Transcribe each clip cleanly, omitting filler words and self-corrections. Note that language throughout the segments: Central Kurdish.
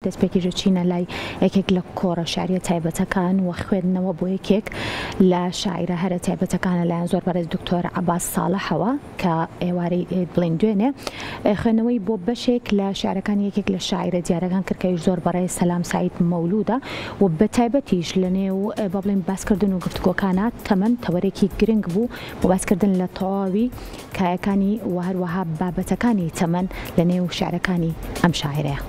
دەستپێکیژە چینە لای یەکێک لە کۆڕە شعریە تایبەتەکان و خوێندنەوە بۆ یەکێک لە شاعیرە هەرە تایبەتەکانە لایەن زۆر بەڕێز دکتۆر عەباس ساڵحەوە کە ئێوارەی بڵین دوێنێ خوێندنەوەی بۆ بەشێک لە شعرەکان یەکێک لە شاعیرە دیارەکان کردکەویش زۆر بەڕێز سەلام سعید مەولودە و بە تایبەتیش لە نێو با بڵین باسکردن و گفتگۆکانە تەمەن تەوەرێکی گرنگ بوو بۆ باسکردن لە تەواوی کایەکانی و هەروەها بابەتەکانی تەمەن لە نێو شعرەکانی ئەم شاعیرەیە.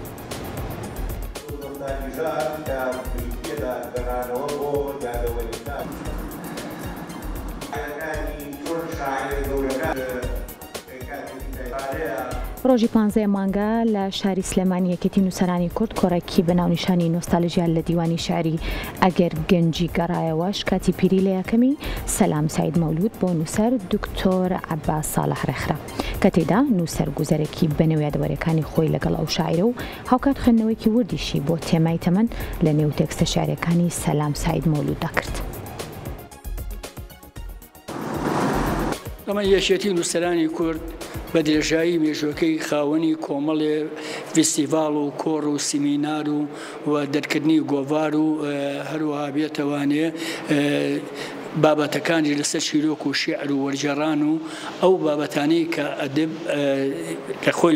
ڕۆژی 15 مانگە لە شاری سلێمانی یەکێتی نووسەرانی کورد کۆڕێکی بەناونیشانی نۆستالژیال لە دیوانی شعری ئەگەر گەنجی گەڕایەوەش کاتی پیری لە یەکەمی سەلام سعید مەولود بۆ نووسەر دکتۆر عەباس ساڵح ڕێکخرا کە تێدا نووسەر گوزەرێکی بەنێو یادەوەریەکانی خۆی لەگەڵ ئەو شاعیرە و هاوکات خوێندنەوەیکی وردیشی بۆ تێمای تەمەن لە نێو تێکستە شاعریەکانی سەلام سعید مەولوددا کرد. ئەمە یەکێتی نووسەرانی کورد بە درێژایی مێژوەکەی خاوەنی کۆمەڵێ فیستیڤاڵ و کۆڕ و سیمینار و دەرکردنی گۆڤار و هەروەها بێتەوانێ بابەتەکانی لەسەر شیرۆک و شێعر و وەرجێڕان و ئەو بابەتانەی کە ئەدەب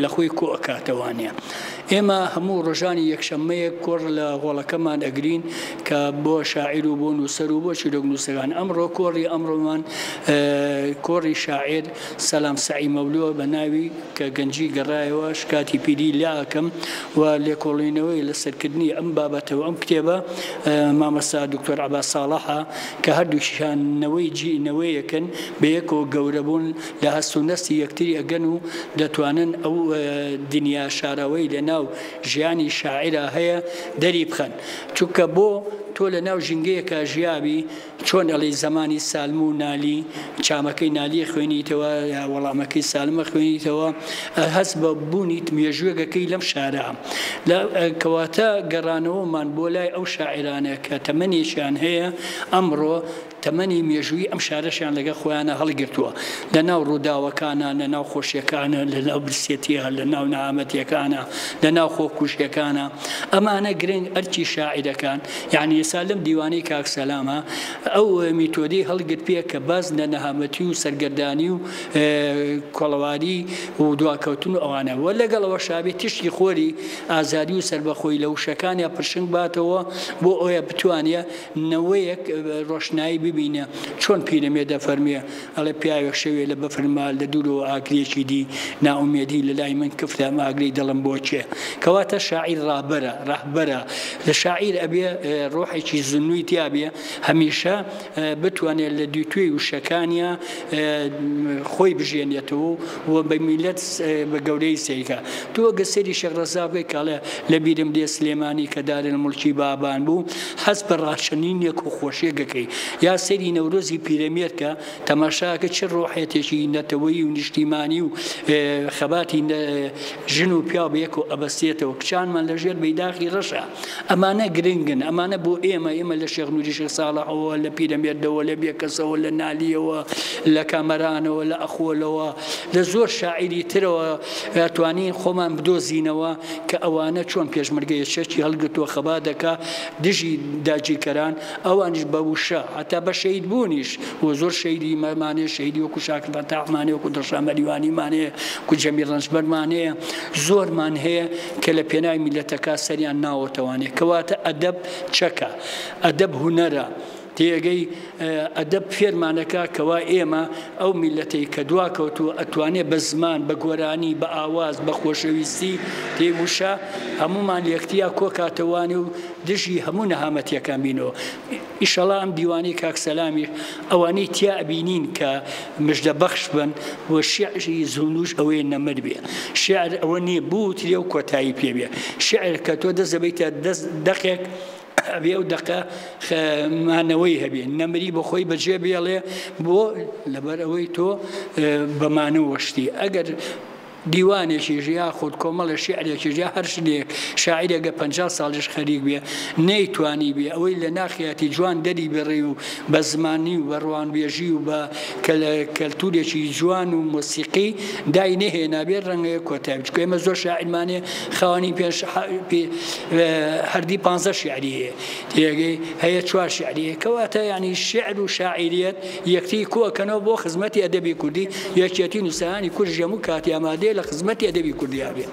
لە خۆی کۆ ئەکاتەوانێ. ئێمە هەموو ڕۆژانی یەکشەممەیەک کۆڕ لە هۆڵەکەمان ئەگرین کە بۆ شاعیر و بۆ نووسەر و بۆ شیرۆک نووسەکان. ئەمڕۆ کۆڕی ئەمڕۆمان کۆڕی شاعیر سەلام سعید مەولود بە ناوی کە گەنجی گەڕایەوە شکاتی پیری لاکەم و لێکۆڵینەوەی لەسەرکردنی ئەم بابەتەوە ئەم کتێبە مامەستا دکتۆر عەباس ساڵحە کە هەردووشیانەوەیەکن بە یەکەوە گەورەبوون لە هەست و نەستی یەکتری ئەگەن و دەتوانن ئەو دنیا شاراوەی لەناو ژیانی شاعرە هەیە دەری بخەن چونکە بۆ تۆ لە ناو ژینگەیەکە ژیابی چۆن ئەڵێ زمانی سالم و نالی چامەکەی نالی خوێنیتەوە یا وەڵامەکەی سالمە خوێنیتەوە هەست بە بوونیت مێژوێگەکەی لەم شارە کەواتە گەڕانەوەمان بۆ لای ئەو شاعرانە کە تەمەنیشیان هەیە ئەمڕۆ تەمەنی مێژووی ئەم شارەشیان لەگە خۆیانە هەڵگرتووە لە ناو ڕووداوەکانە لە ناو خۆشیەکانە لە ناو برسێتیە لە ناو نەهامەتیەکانە لە ناو خۆکوشیەکانە ئەمانە گرنگ ئەرکی شاعیرەکان یعنی ئێستا لەم دیوانەی کاک سەلامە ئەو میتۆدی هەڵگرت پێ کە باز لە نەهامەتی و سەرگەردانی و کۆڵەواری و دواکەوتن و ئەوانە وە لەگەڵەوە شابێت تشتی خۆری ئازادی و سەربەخۆی لە وشەکانیا پرشنگ باتەوە بۆ ئەوە بتوانێت نەوەیەک ڕۆشنایی ببینە چۆن پیرەمێ دەفەرمێ ئەڵێ پیاوێک شەوێ لە بەفرمال لە دوورەوە ئاگرێکی دی ناومێدی لە لای من کفتە ئاگری دڵم بۆ چێ کەواتە شاعیر ڕاهبەرە لە شاعیر ئەبێ ڕۆحێکی زنووی تیابێ هەمیشە بتوانێت لە دووتوێی وشەکانیە خۆی بژێنێتەوە و بە میلەت بە گەورەی سەیکە تۆ گە سەری شێخ ڕەزا بکەی کاڵێ لە بیرم دێ سلێمانی کە دارن مڵکی بابان بوو هەست بە ڕاشنینێک و خۆشیێگەکەی یا سەری نەورۆزی پیرەمێرکە تەماشاکە چ ڕۆحێتێکی نەتەوەی و نیشتیمانی و خەباتی ژن و پیا بەیەک و ئەبەستێتەوە کچانمان لەژێر بەیداخی ڕەشە ئەمانە گرنگن ئەمانە بۆ ئێمە لە شێخ نووری شێخ ساڵحەوە لە پیرەمێردەوە لە بێکەسەوە لە نالیەوە لە کامەرانەوە لە ئەخۆلەوە لە زۆر شاعیری ترەوە توانین خۆمان بدۆزینەوە کە ئەوانە چۆن پێشمەرگەیە شەکی هەڵگرتووە خەبا دەکا دژی داگیرکەران ئەوانش بە وشە حتا بە شەید بوونیش و زۆر شەیدی مەمانێ شەیدی وەکو شاکر فەتاحمانێ وەکو دڵشامەریوانیمانەیە کو جەمیل ڕەنجبەرمانەیە زۆرمان هەیە کە لە پێناوی میلەتەکە سەریان ناوەتەوانێ کەواتە ئەدەب چەکە ئەدەب هونەرە تێگەی ئەدەب فێرمانەکە کەوا ئێمە ئەو میلەتەی کە دواکەوتووە ئەتوانێت بە زمان بە گۆرانی بە ئاواز بە خۆشەویستی تێوشە هەمومان یەکتیا کۆکاتەوانی و دژی هەموو نەهامەتیەکان بینەوە ئیشەڵا ئەم دیوانی کاک سەلامی ئەوانەی تیا ئەبینین کە مژدە بەخش بن بۆ شیعری زونوش ئەوەی نەمر بێ شیعر ئەوە نییە بوو ترێ و کۆتایی پێ بێ شیعر کە تۆ دەزەبیتە دەقێک ئەبێ ئەو دەقە مانەوەی هەبێ نەمری بە خۆی بەجێ بێڵێ بۆ لەبەر ئەوەی تۆ بەمانە وەشتی ئەگەر دیوانێکی ژیا خۆت کۆمەڵە شعرێکی ژیا هەر شتێک شاعیرێکە 50 ساڵش خەریک بێ نەیتوانی بێ ئەوەی لە ناخیاتی جوان دەری بڕێ و بە زمانی و بە ڕوانبێژی و بە کەلتورێکی جوان و مۆسیقی دای نەهێنا بێ ڕەنگە کۆتایی بچکە ئێمە زۆر شاعیرمانێ خاوەنی هەردی 15 شعری هەیە تێگەی هەیە 4 شعری کەواتە یعنی شعر و شاعیریەت یەکتی کۆکەنەوە بۆ خزمەتی ئەدەبی کوردی یەکێتی نووسانی کورد ژەموو کاتی ئامادەیە لە خزمەتی ئەدەبی کوردیا بێت.